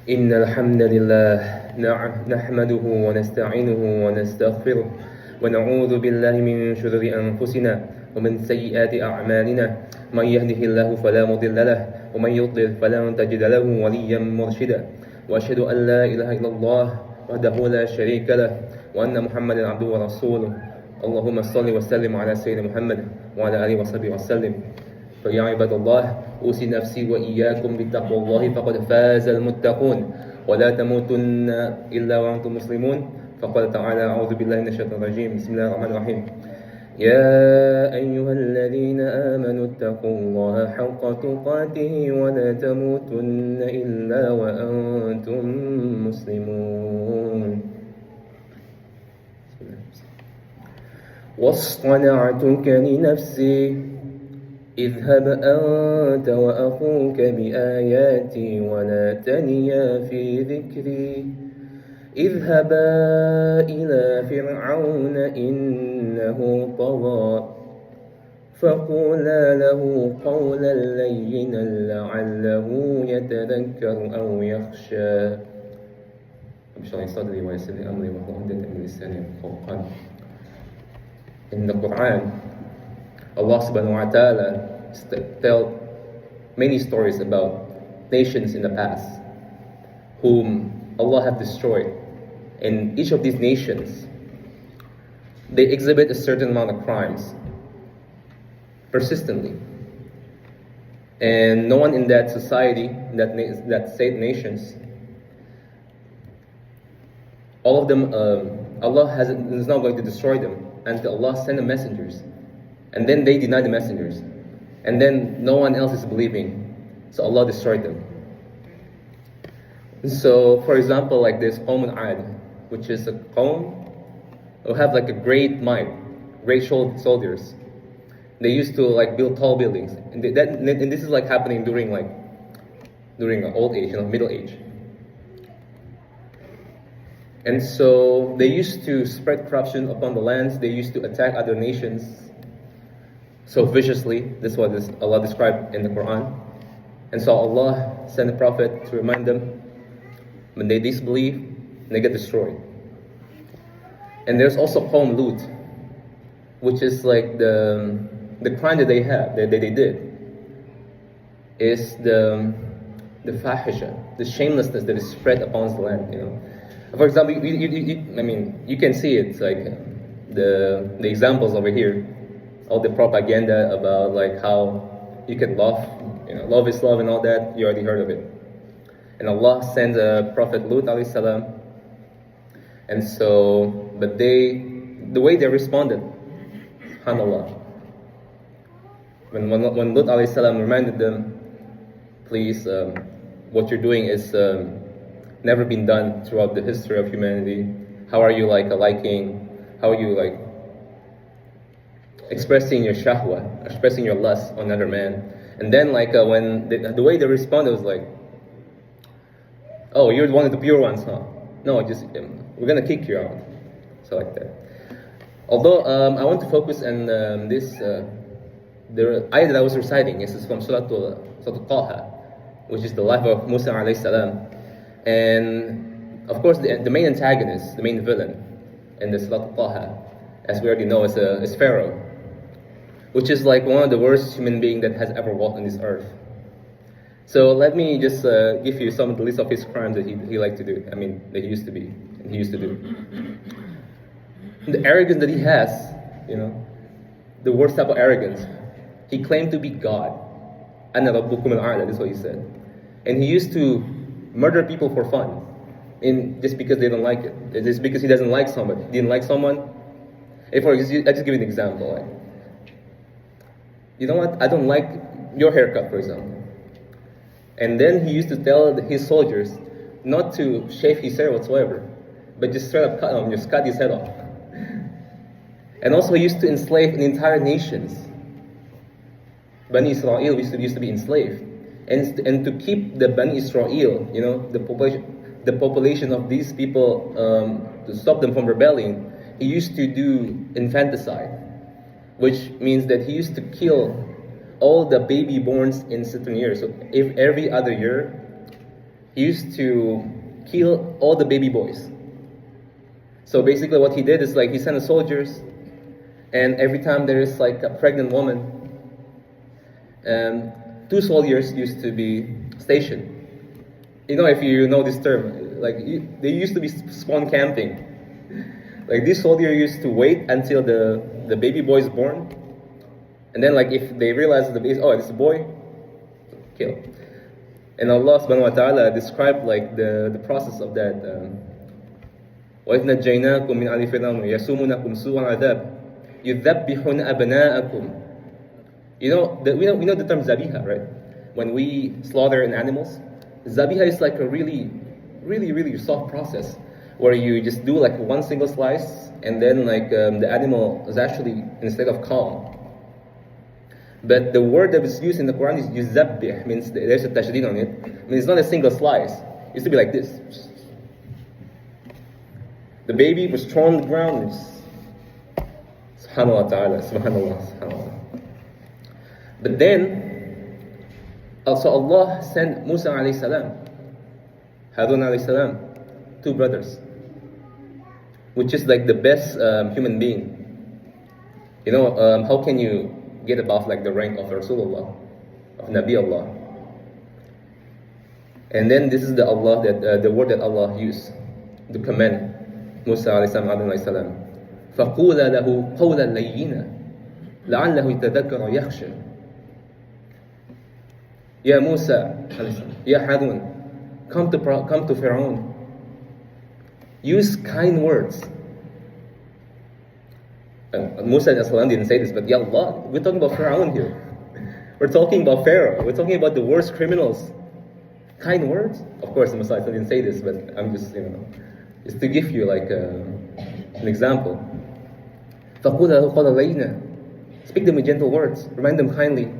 إن الحمد لله نحمده ونستعينه ونستغفره ونعوذ بالله من شرور أنفسنا ومن سيئات أعمالنا من يهده الله فلا مضل له ومن يضلل فلا تجد له وليا مرشدا وأشهد أن لا إله إلا الله وحده لا شريك له وأن محمدا عبده ورسوله اللهم صل وسلم على سيدنا محمد وعلى آله وصحبه وسلم. فيا عباد الله أوصي نفسي وإياكم بتقوى الله فقد فاز المتقون ولا تموتن إلا وأنتم مسلمون. فقال تعالى أعوذ بالله من الشيطان الرجيم بسم الله الرحمن الرحيم يا أيها الذين آمنوا اتقوا الله حق تقاته ولا تموتن إلا وأنتم مسلمون. واصطنعتك لنفسي اذهب أنت وأخوك بآياتي ولا تنيا في ذكري اذهبا إلى فرعون إنه طغى فقولا له قولا لينا لعله يتذكر أو يخشى. In the Quran, Allah subhanahu wa ta'ala tell many stories about nations in the past whom Allah have destroyed. And each of these nations, they exhibit a certain amount of crimes persistently. And no one in that society, that state nations, all of them, Allah is not going to destroy them until Allah send the messengers. And then they deny the messengers. And then no one else is believing. So Allah destroyed them. So, for example, like this Qawm al-Ad, which is a Qawm who have like a great might, great soldiers. They used to like build tall buildings. And this is like happening during old age, middle age. And so they used to spread corruption upon the lands. They used to attack other nations so viciously. This is what Allah described in the Quran. And so Allah sent a prophet to remind them. When they disbelieve, they get destroyed. And there's also Qawm Lut, which is like the crime that they have, that they did, is the fahisha, the shamelessness that is spread upon the land. For example, you can see it like the examples over here. All the propaganda about like how you can love is love and all that, you already heard of it. And Allah sends a Prophet Lut alayhi salam. And so, but the way they responded, subhanAllah. When Lut alayhi salam reminded them, please, what you're doing is never been done throughout the history of humanity. How are you how are you expressing your shahwa, expressing your lust on another man? And then when the way they responded was like, oh, you're one of the pure ones, huh? No, we're gonna kick you out. So like that. Although I want to focus on the ayah that I was reciting. This is from Surah Taha, which is the life of Musa alayhi salam. And of course, the main antagonist, the main villain in the Surah Taha, as we already know, is Pharaoh, which is like one of the worst human beings that has ever walked on this earth. So let me just give you some of the list of his crimes that he liked to do. That he used to be, and he used to do. The arrogance that he has, the worst type of arrogance. He claimed to be God. Ana rabbukum al-a'la, that's what he said. And he used to murder people for fun, just because they don't like it. Just because he doesn't like somebody. He didn't like someone. I just give you an example. You know what? I don't like your haircut, for example. And then he used to tell his soldiers not to shave his hair whatsoever, but just straight up cut his head off. And also he used to enslave entire nations. Bani Israel used to be enslaved. And to keep the Bani Israel, the population of these people, to stop them from rebelling, he used to do infanticide, which means that he used to kill all the baby borns in certain years. So if every other year, He used to kill all the baby boys. So basically what he did is like he sent the soldiers, and every time there is like a pregnant woman, two soldiers used to be stationed. You know, if you know this term, like they used to be spawn camping. Like this soldier used to wait until the baby boy is born, and then like if they realize the baby, oh, it's a boy, kill. And Allah subhanahu wa ta'ala described like the process of that. وَإِذْ نَجَّيْنَاكُمْ مِنْ آلِ فِرْعَوْنَ يَسُومُونَكُمْ سُوءَ الْعَذَابِ يُذَبِّحُونَ أَبْنَاءَكُمْ. We know the term zabiha, right? When we slaughter an animals, zabiha is like a really, really, really soft process where you just do like one single slice, and then like the animal is actually in a state of calm. But the word that is used in the Quran is yuzabbih, means there's a tashdid on it. I mean, it's not a single slice. It used to be like this. The baby was thrown on the ground. Subhanallah ta'ala, subhanallah, subhanallah. But then, also Allah sent Musa alayhi salam, Harun alayhi salam, two brothers, which is like the best human being. You know, how can you get above like the rank of Rasulullah, of Nabi Allah? And then this is the word that Allah used to commend Musa alayhi salam, Harun alayhi salam. فَقُولَ لَهُ قَوْلًا لَيِّنًا لَعَلَّهُ يَتَذَكَّرُ يَخْشَى. Ya Musa, Ya Harun, come to Pharaoh. Use kind words. Musa didn't say this, but Ya Allah, we're talking about Pharaoh here. We're talking about Pharaoh. We're talking about the worst criminals. Kind words? Of course, the Messiah didn't say this, but I'm just, just to give you like an example. فَقُولَ لَهُ قَوْلًا لَيِّنًا. Speak them with gentle words. Remind them kindly.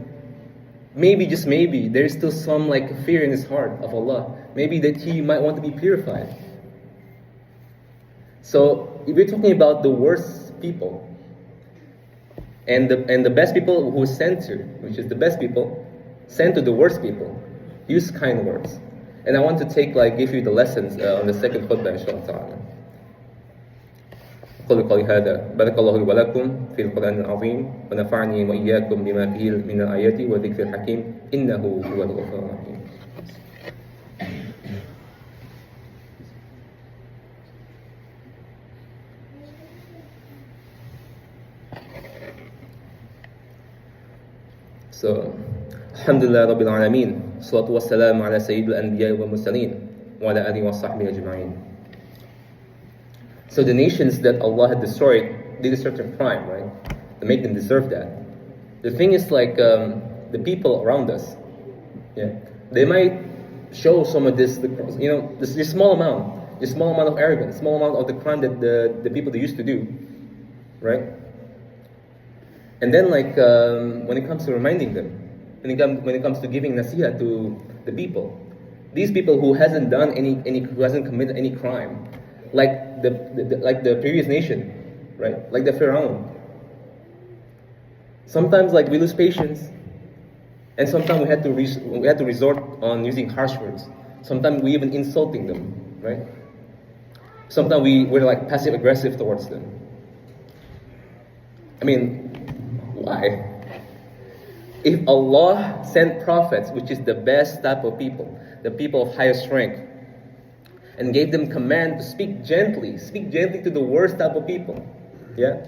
Maybe, just maybe, there is still some like fear in his heart of Allah. Maybe that he might want to be purified. So if we're talking about the worst people, and the best people who is sent to, which is the best people, sent to the worst people, use kind words. And I want to give you the lessons on the second khutbah, inshallah ta'ala. قولوا قولي هذا بارك الله لي ولكم في القرآن العظيم ونفعني وإياكم بما فيه من الآيات والذكر الحكيم إنه هو الغفور الرحيم. So, Alhamdulillah Rabbil Alameen, salatu wassalam ala Sayyidul Anbiya wal Mursaleen wa ala alihi wa sahbihi ajma'in. So the nations that Allah had destroyed did a certain crime, right? To make them deserve that. The thing is like the people around us, they might show some of this small amount of arrogance, small amount of the crime that the people they used to do, right? And then when it comes to reminding them, when it comes to giving nasiha to the people, these people who hasn't committed any crime, like the previous nation, right? Like the Pharaoh. Sometimes we lose patience, and sometimes we had to resort on using harsh words. Sometimes we even insulting them, right? Sometimes we're passive aggressive towards them. I mean, why? If Allah sent prophets, which is the best type of people, the people of highest rank, and gave them command to speak gently to the worst type of people. Yeah?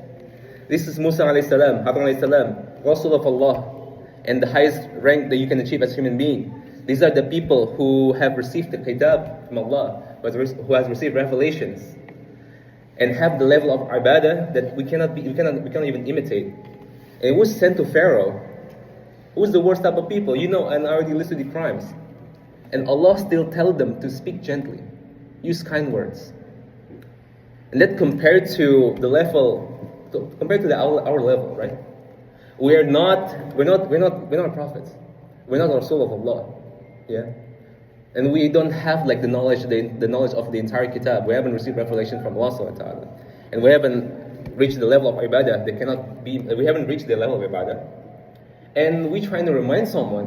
This is Musa alayhi salam, Harun alayhi salam, Rasul of Allah, and the highest rank that you can achieve as a human being. These are the people who have received the kitab from Allah, who has received revelations, and have the level of ibadah that we cannot even imitate. And it was sent to Pharaoh, who is the worst type of people, and I already listed the crimes. And Allah still tells them to speak gently. Use kind words, and that compared to our level, right? We're not prophets. We're not Rasul of Allah, yeah. And we don't have the knowledge of the entire kitab. We haven't received revelation from Allah subhanahu wa ta'ala, and we haven't reached the level of ibadah. We haven't reached the level of ibadah, and we're trying to remind somebody.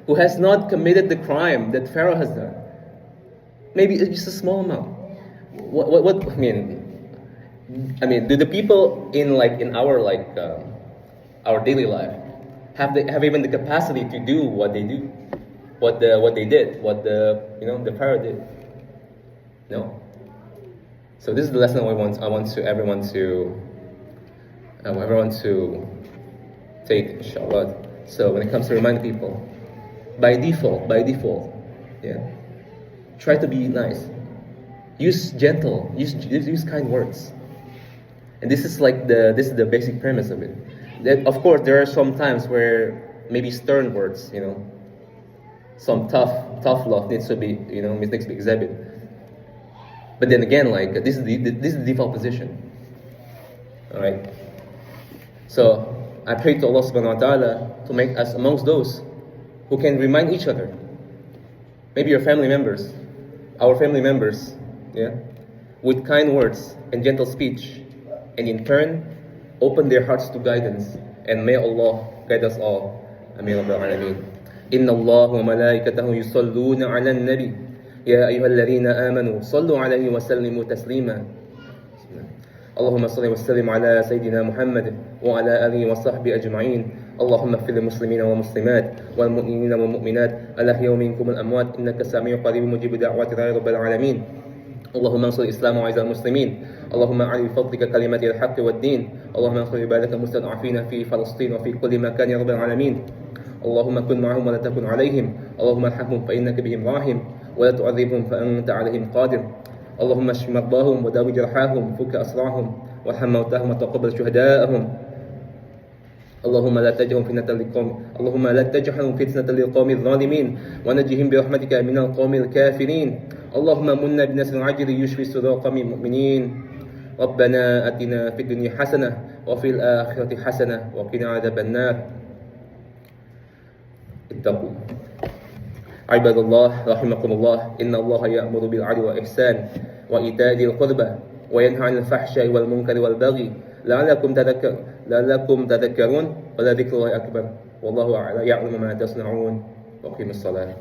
who has not committed the crime that Pharaoh has done. Maybe it's just a small amount. What I mean, do the people in our daily life have even the capacity to do what they do, what they did, what the Pharaoh did? No. So this is the lesson I want everyone to take, inshallah. So when it comes to remind people, by default, yeah, try to be nice. Use gentle, use kind words. And this is the basic premise of it. That, of course, there are some times where maybe stern words, some tough love needs to be exhibited. But then again, this is the default position. All right. So I pray to Allah Subhanahu wa Taala to make us amongst those who can remind each other. Maybe your family members, our family members, yeah, with kind words and gentle speech, and in turn open their hearts to guidance. And may Allah guide us all. Ameen Rabbal Alameen. Inna Allah wa malaikatahu yusalluna ala nabi. يا أيها الذين آمنوا صلوا عليه وسلموا تسليما. اللهم صل وسلم على سيدنا محمد وعلى آله وصحبه أجمعين. اللهم اغفر للمسلمين والمسلمات والمؤمنين والمؤمنات الأحياء منكم الأموات إنك سميع قريب مجيب دعوات يا رب العالمين. اللهم انصر الإسلام وعز المسلمين. اللهم أعلي بفضلك كلمة الحق والدين. اللهم انصر عبادك المستضعفين في فلسطين وفي كل مكان يا رب العالمين. اللهم كن معهم ولا تكن عليهم. اللهم ارحمهم فإنك بهم راحم ولا تعذبهم فأنت عليهم قادر. اللهم اشف مرضاهم وداوي جرحاهم وفك أسراهم وارحم موتاهم وتقبل شهداءهم. اللهم لا تجعلهم فتنة للقوم الظالمين ونجهم برحمتك من القوم الكافرين. اللهم منا بنصر عاجل يشفي صدور قوم المؤمنين. ربنا أتنا في الدنيا حسنة وفي الآخرة حسنة وقنا عذاب النار. اتقوا عباد الله رحمكم الله. إن الله يأمر بالعدل والإحسان وإيتاء ذي القربى وينهى عن الفحشاء والمنكر والبغي لعلكم تذكرون. ولذكر الله أكبر والله أعلم ما تصنعون. وأقيموا الصلاة.